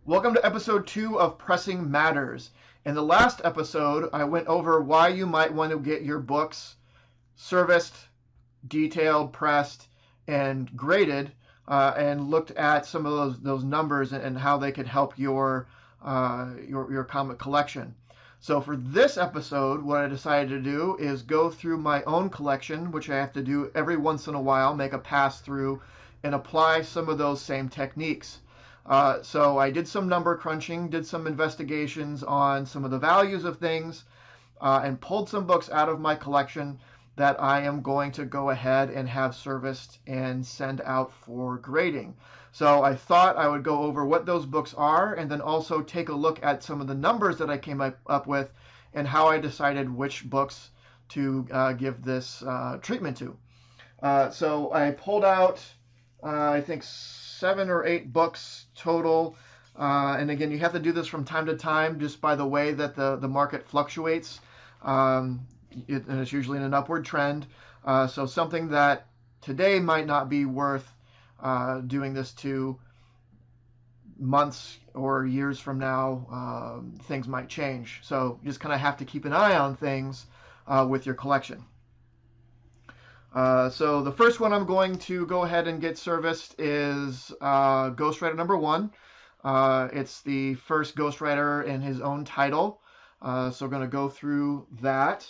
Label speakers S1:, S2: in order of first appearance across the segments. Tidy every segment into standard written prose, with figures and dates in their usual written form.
S1: Welcome to episode 2 of Pressing Matters. In the last episode, I went over why you might want to get your books serviced, detailed, pressed, and graded, and looked at some of those numbers and how they could help your comic collection. So for this episode, what I decided to do is go through my own collection, which I have to do every once in a while, make a pass through, and apply some of those same techniques. So I did some number crunching, did some investigations on some of the values of things, and pulled some books out of my collection that I am going to go ahead and have serviced and send out for grading. So I thought I would go over what those books are and then also take a look at some of the numbers that I came up with and how I decided which books to give this treatment to. So I pulled out, I think, 7 or 8 books total. And again, you have to do this from time to time just by the way that the market fluctuates. And it's usually in an upward trend. So something that today might not be worth doing this to months or years from now, things might change. So you just kind of have to keep an eye on things with your collection. So the first one I'm going to go ahead and get serviced is Ghost Rider #1. It's the first Ghost Rider in his own title. So we're going to go through that.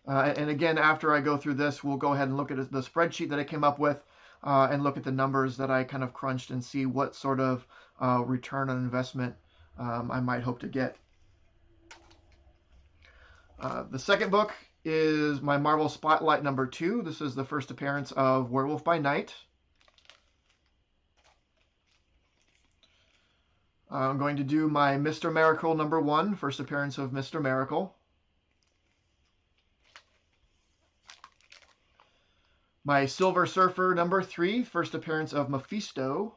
S1: And again, after I go through this, we'll go ahead and look at the spreadsheet that I came up with and look at the numbers that I kind of crunched and see what sort of return on investment I might hope to get. The second book is my Marvel Spotlight #2. This is the first appearance of Werewolf by Night. I'm going to do my Mr. Miracle #1, first appearance of Mr. Miracle. My Silver Surfer #3, first appearance of Mephisto.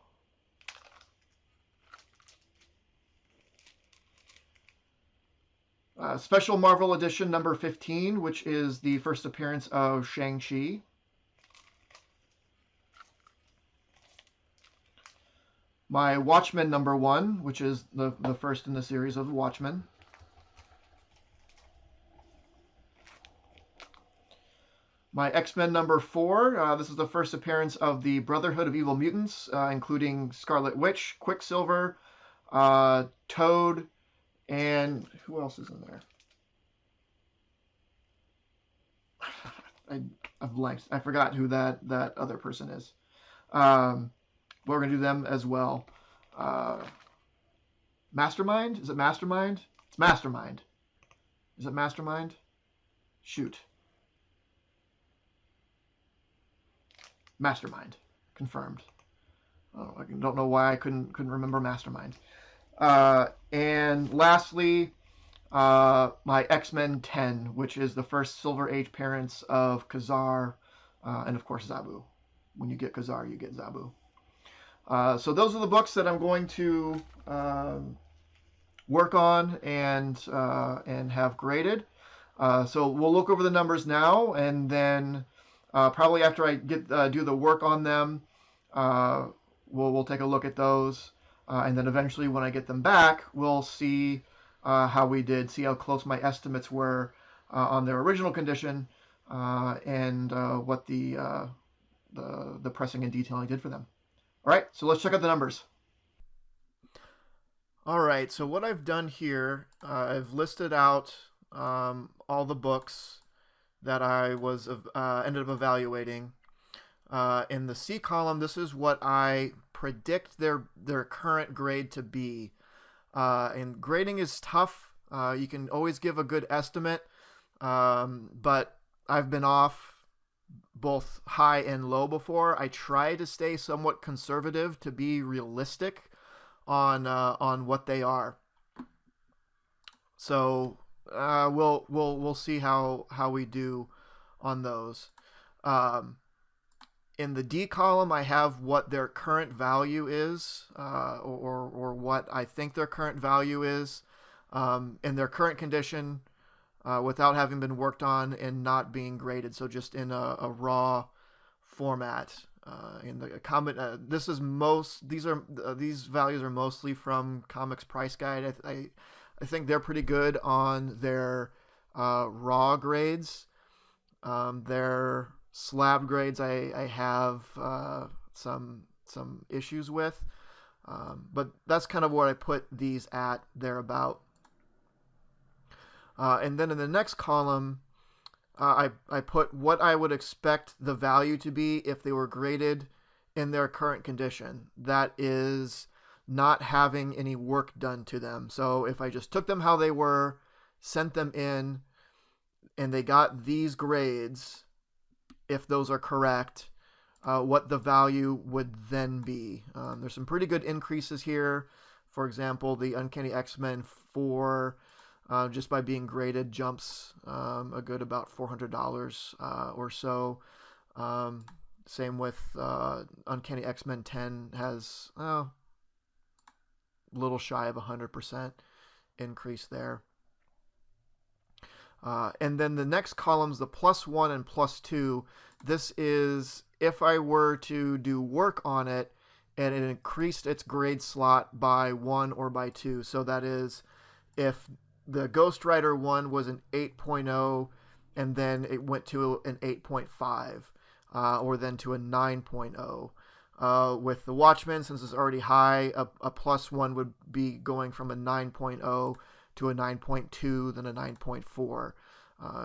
S1: Special Marvel Edition #15, which is the first appearance of Shang-Chi. My Watchmen #1, which is the first in the series of the Watchmen. My X-Men #4, this is the first appearance of the Brotherhood of Evil Mutants, including Scarlet Witch, Quicksilver, Toad, and who else is in there? I've blanked. I forgot who that other person is. We're going to do them as well. Mastermind? Is it Mastermind? It's Mastermind. Is it Mastermind? Shoot. Mastermind. Confirmed. Oh, I don't know why I couldn't remember Mastermind. And lastly, my X-Men 10, which is the first Silver Age appearance of Kazar, and of course Zabu. When you get Kazar, you get Zabu. So those are the books that I'm going to work on and have graded. So we'll look over the numbers now, and then probably after I get do the work on them, we'll take a look at those, and then eventually when I get them back, we'll see how we did, see how close my estimates were on their original condition, and what the pressing and detailing did for them. All right, so let's check out the numbers. All right, so what I've done here, I've listed out all the books that I was ended up evaluating. In the C column, this is what I predict their current grade to be. And grading is tough. You can always give a good estimate, but I've been off both high and low before. I try to stay somewhat conservative to be realistic on what they are. So we'll see how we do on those. In the D column, I have what their current value is, or what I think their current value is, in their current condition, without having been worked on and not being graded. So just in a raw format. In the comment, these values are mostly from Comics Price Guide. I think they're pretty good on their raw grades. Their slab grades I have some issues with, but that's kind of where I put these at thereabout. And then in the next column, I put what I would expect the value to be if they were graded in their current condition. That is not having any work done to them. So if I just took them how they were, sent them in, and they got these grades, if those are correct, what the value would then be. There's some pretty good increases here. For example, the Uncanny X-Men 4, just by being graded, jumps a good about $400 or so. Same with Uncanny X-Men 10 has a little shy of 100% increase there. And then the next column's the +1 and +2. This is if I were to do work on it and it increased its grade slot by 1 or by 2. So that is if the Ghost Rider 1 was an 8.0 and then it went to an 8.5 or then to a 9.0. With the Watchmen, since it's already high, a +1 would be going from a 9.0 to a 9.2, then a 9.4.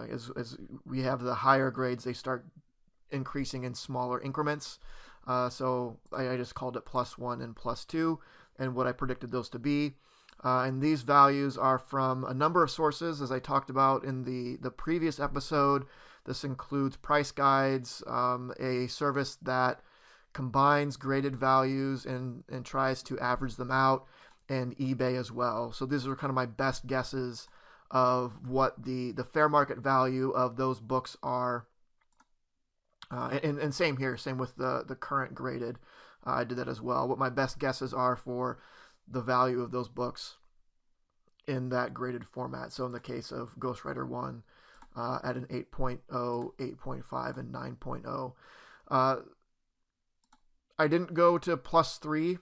S1: As we have the higher grades, they start increasing in smaller increments. So I just called it +1 and +2, and what I predicted those to be. And these values are from a number of sources, as I talked about in the previous episode. This includes Price Guides, a service that combines graded values and tries to average them out, and eBay as well. So these are kind of my best guesses of what the fair market value of those books are. And same here, same with the current graded. I did that as well. What my best guesses are for the value of those books in that graded format. So in the case of Ghost Rider 1, at an 8.0, 8.5, and 9.0. I didn't go to +3.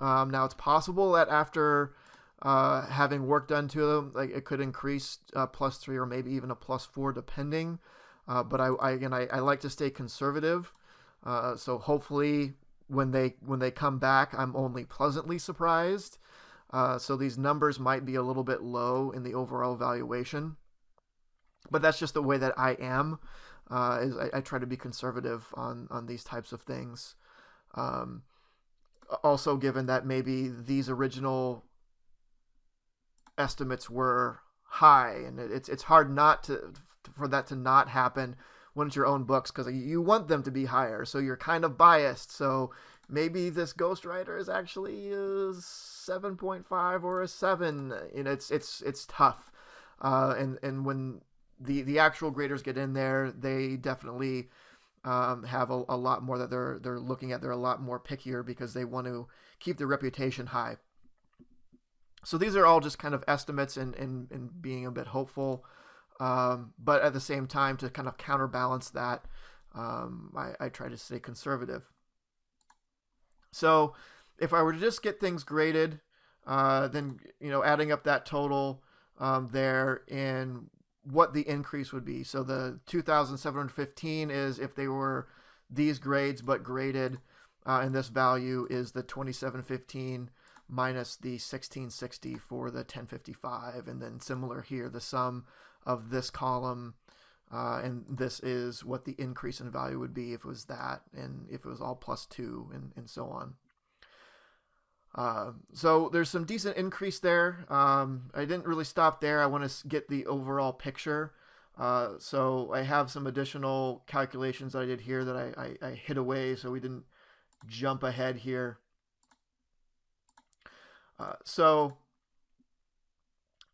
S1: Now it's possible that after having work done to them, like it could increase +3 or maybe even a +4 depending. But I like to stay conservative. So hopefully when they come back, I'm only pleasantly surprised. So these numbers might be a little bit low in the overall valuation, but that's just the way that I am. I try to be conservative on these types of things. Also, given that maybe these original estimates were high, and it's hard for that to not happen when it's your own books, because you want them to be higher, so you're kind of biased. So maybe this Ghost Rider is actually a 7.5 or a 7. It's tough, and when the actual graders get in there, they definitely have a lot more that they're looking at. They're a lot more pickier because they want to keep their reputation high. So these are all just kind of estimates and being a bit hopeful. But at the same time, to kind of counterbalance that, I try to stay conservative. So if I were to just get things graded, then adding up that total there and what the increase would be. So the 2,715 is if they were these grades but graded, and this value is the 2,715 minus the 1,660 for the 1055, and then similar here, the sum of this column, and this is what the increase in value would be if it was that, and if it was all +2, and so on. So there's some decent increase there. I didn't really stop there. I want to get the overall picture. So I have some additional calculations that I did here that I hid away so we didn't jump ahead here. So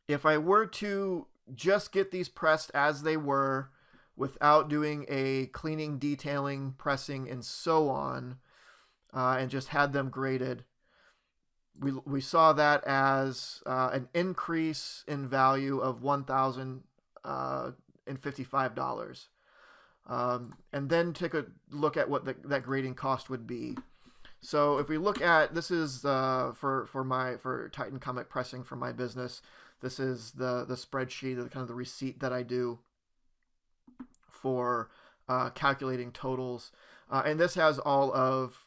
S1: if I were to just get these pressed as they were without doing a cleaning, detailing, pressing, and so on, and just had them graded, we saw that as an increase in value of $1,055. and then take a look at what that grading cost would be. So if we look at, this is for Titan Comic Pressing for my business. This is the spreadsheet, the kind of the receipt that I do for calculating totals, and this has all of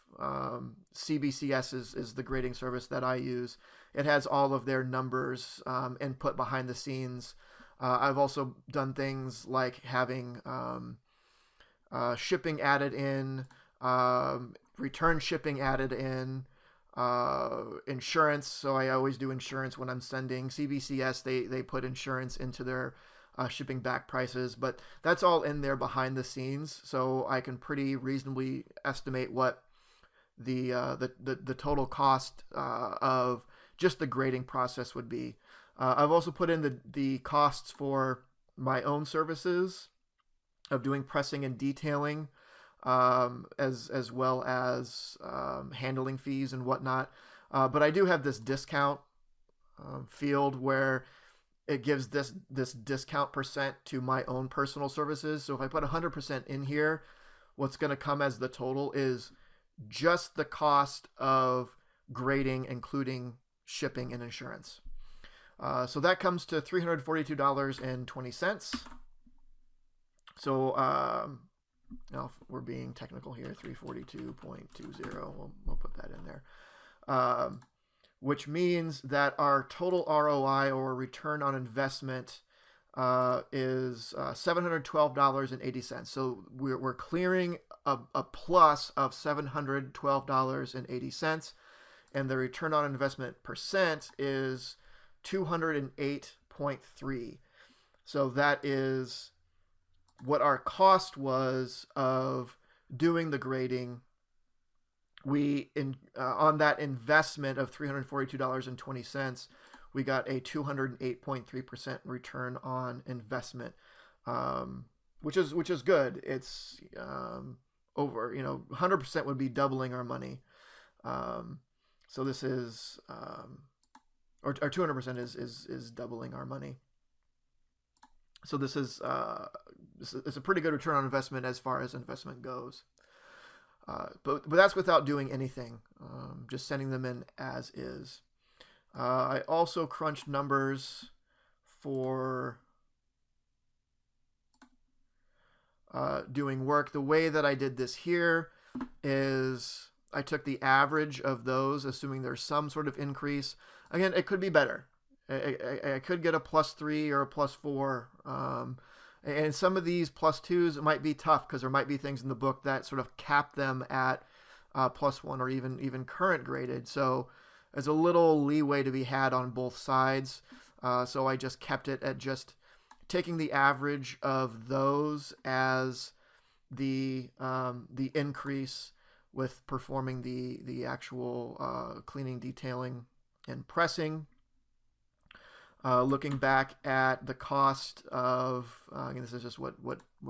S1: CBCS is the grading service that I use. It has all of their numbers input behind the scenes. I've also done things like having shipping added in, return shipping added in, insurance. So I always do insurance when I'm sending CBCS. They put insurance into their shipping back prices, but that's all in there behind the scenes. So I can pretty reasonably estimate what the total cost of just the grading process would be. I've also put in the costs for my own services of doing pressing and detailing, as well as handling fees and whatnot. But I do have this discount field where it gives this discount percent to my own personal services. So if I put 100% in here, what's going to come as the total is just the cost of grading, including shipping and insurance. So that comes to $342.20. So now we're being technical here, 342.20. We'll put that in there. Which means that our total ROI, or return on investment, is $712.80. So we're clearing a plus of $712.80, and the return on investment percent is 208.3. So that is what our cost was of doing the grading. We on that investment of $342.20, we got a 208.3% return on investment, which is good. It's over, 100% would be doubling our money. So this is or 200% is doubling our money. So this is it's a pretty good return on investment as far as investment goes. But that's without doing anything, just sending them in as is. I also crunched numbers for doing work. The way that I did this here is I took the average of those, assuming there's some sort of increase. Again, it could be better. I could get a +3 or a +4. And some of these +2s might be tough because there might be things in the book that sort of cap them at +1 or even current graded. So there's a little leeway to be had on both sides. So I just kept it at just taking the average of those as the increase with performing the actual cleaning, detailing, and pressing. Looking back at the cost of, again, this is just what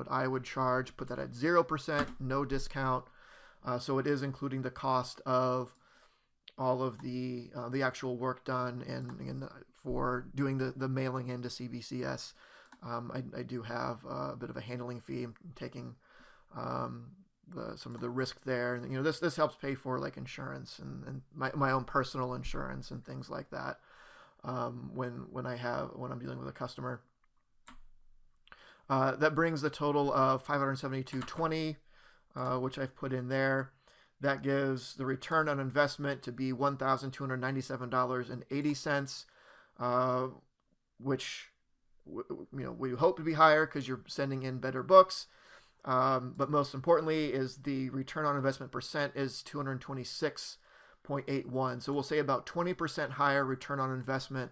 S1: I would charge, put that at 0%, no discount. So it is including the cost of all of the actual work done, and for doing the mailing into CBCS, I do have a bit of a handling fee. I'm taking some of the risk there, and this helps pay for like insurance and my own personal insurance and things like that. When I'm dealing with a customer, that brings the total of $572.20, which I've put in there. That gives the return on investment to be $1,297.80, which we hope to be higher because you're sending in better books. But most importantly is the return on investment percent is 226.81. So we'll say about 20% higher return on investment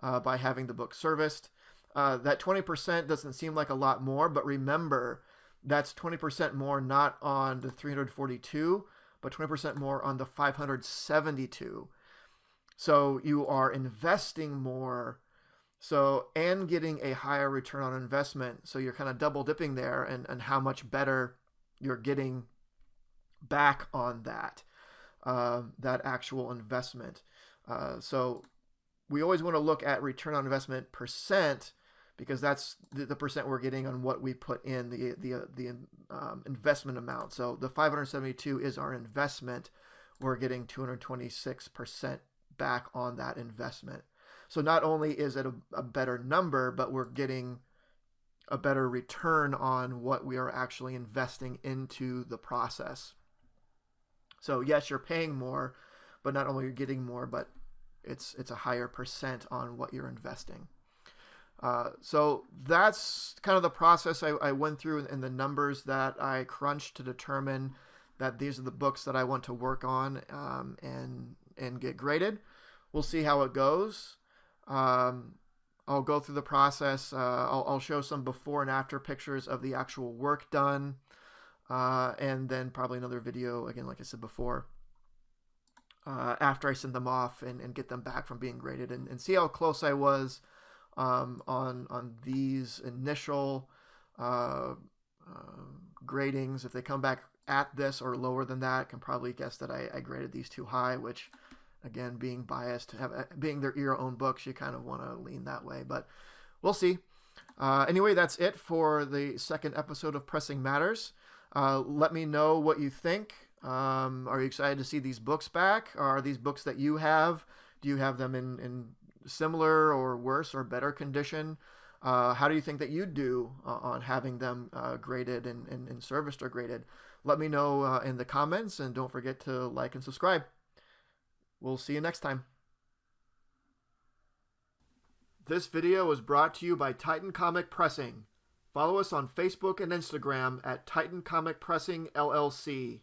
S1: by having the book serviced. That 20% doesn't seem like a lot more, but remember, that's 20% more not on the 342, but 20% more on the 572. So you are investing more, and getting a higher return on investment. So you're kind of double dipping there, and how much better you're getting back on that actual investment. So we always want to look at return on investment percent because that's the percent we're getting on what we put in the investment amount. So the 572 is our investment. We're getting 226% back on that investment. So not only is it a better number, but we're getting a better return on what we are actually investing into the process. So yes, you're paying more, but not only are you getting more, but it's a higher percent on what you're investing. So that's kind of the process I went through, and the numbers that I crunched to determine that these are the books that I want to work on and get graded. We'll see how it goes. I'll go through the process. I'll show some before and after pictures of the actual work done, and then probably another video, again, like I said before, after I send them off and get them back from being graded, and see how close I was on these initial gradings. If they come back at this or lower than that, can probably guess that I graded these too high, which, again, being biased, being your own books, you kind of want to lean that way, but we'll see. Anyway, that's it for the second episode of Pressing Matters. Let me know what you think. Are you excited to see these books back? Are these books that you have? Do you have them in similar or worse or better condition? How do you think that you do on having them graded and serviced or graded? Let me know in the comments, and don't forget to like and subscribe. We'll see you next time. This video was brought to you by Titan Comic Pressing. Follow us on Facebook and Instagram at Titan Comic Pressing LLC.